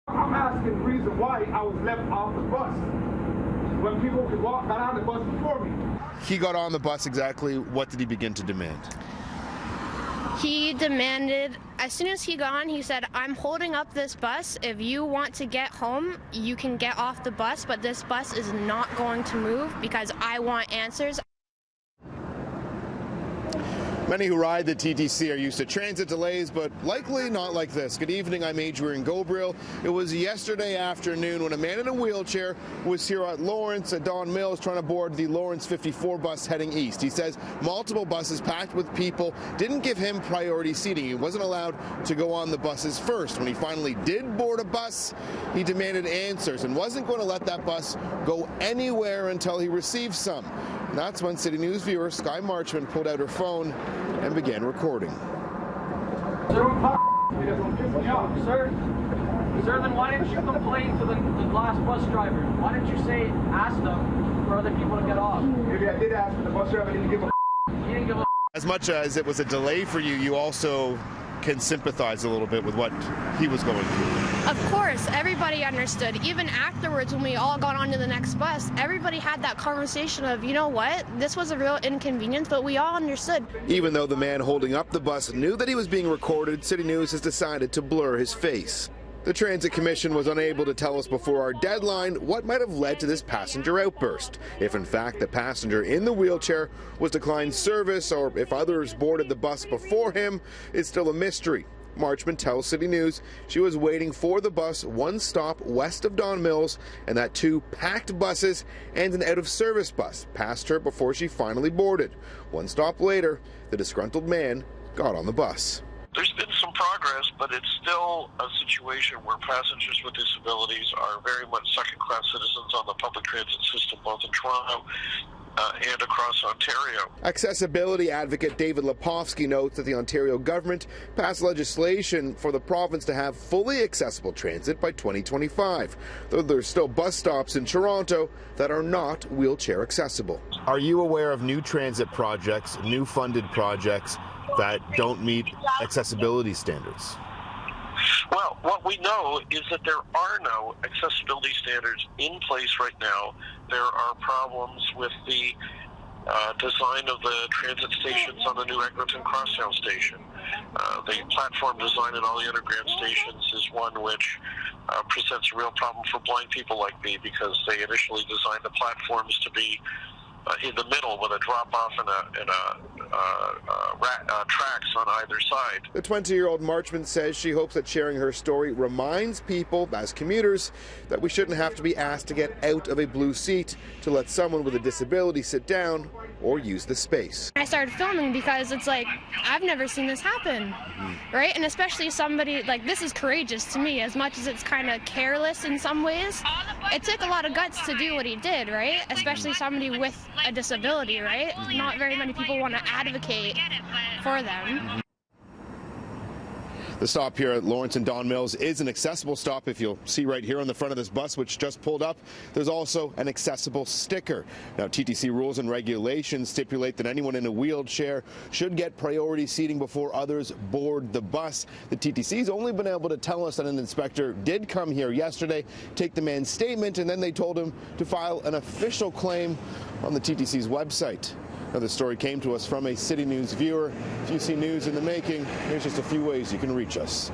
I'm asking the reason why I was left off the bus when people could got on the bus before me. He got on the bus. Exactly what did he begin to demand? He demanded, as soon as he got on, he said, I'm holding up this bus. If you want to get home, you can get off the bus, but this bus is not going to move because I want answers. Many who ride the TTC are used to transit delays, but likely not like this. Good evening, I'm Adrian Ghobrial. It was yesterday afternoon when a man in a wheelchair was here at Lawrence at Don Mills trying to board the Lawrence 54 bus heading east. He says multiple buses packed with people didn't give him priority seating. He wasn't allowed to go on the buses first. When he finally did board a bus, he demanded answers and wasn't going to let that bus go anywhere until he received some. And that's when CityNews viewer Sky Marchman pulled out her phone and began recording. Sir, then why didn't you complain to the last bus driver? Why didn't you say, ask them for other people to get off? Maybe I did ask, but the bus driver didn't give a He didn't give a As much as it was a delay for you, you also can sympathize a little bit with what he was going through. Of course, everybody understood. Even afterwards, when we all got onto the next bus, everybody had that conversation of, you know what, this was a real inconvenience, but we all understood. Even though the man holding up the bus knew that he was being recorded, CityNews has decided to blur his face. The Transit Commission was unable to tell us before our deadline what might have led to this passenger outburst. If in fact the passenger in the wheelchair was declined service or if others boarded the bus before him is still a mystery. Marchman tells City News she was waiting for the bus one stop west of Don Mills and that two packed buses and an out-of-service bus passed her before she finally boarded. One stop later, the disgruntled man got on the bus. There's been some progress, but it's still a situation where passengers with disabilities are very much second-class citizens on the public transit system, both in Toronto and across Ontario. Accessibility advocate David Lepofsky notes that the Ontario government passed legislation for the province to have fully accessible transit by 2025, though there's still bus stops in Toronto that are not wheelchair accessible. Are you aware of new transit projects, new funded projects that don't meet accessibility standards? Well, what we know is that there are no accessibility standards in place right now. There are problems with the design of the transit stations on the new Eglinton Crosstown station. The platform design in all the underground stations is one which presents a real problem for blind people like me because they initially designed the platforms to be in the middle with a drop-off and tracks on either side. The 20-year-old Marchman says she hopes that sharing her story reminds people, as commuters, that we shouldn't have to be asked to get out of a blue seat to let someone with a disability sit down or use the space. I started filming because it's like, I've never seen this happen, right? And especially somebody, like, this is courageous to me, as much as it's kind of careless in some ways. It took a lot of guts to do what he did, right? Especially somebody with a disability, right? Not very many people want to advocate for them. The stop here at Lawrence and Don Mills is an accessible stop. If you'll see right here on the front of this bus, which just pulled up, there's also an accessible sticker. Now, TTC rules and regulations stipulate that anyone in a wheelchair should get priority seating before others board the bus. The TTC's only been able to tell us that an inspector did come here yesterday, take the man's statement, and then they told him to file an official claim on the TTC's website. Now, the story came to us from a City News viewer. If you see news in the making, here's just a few ways you can reach us.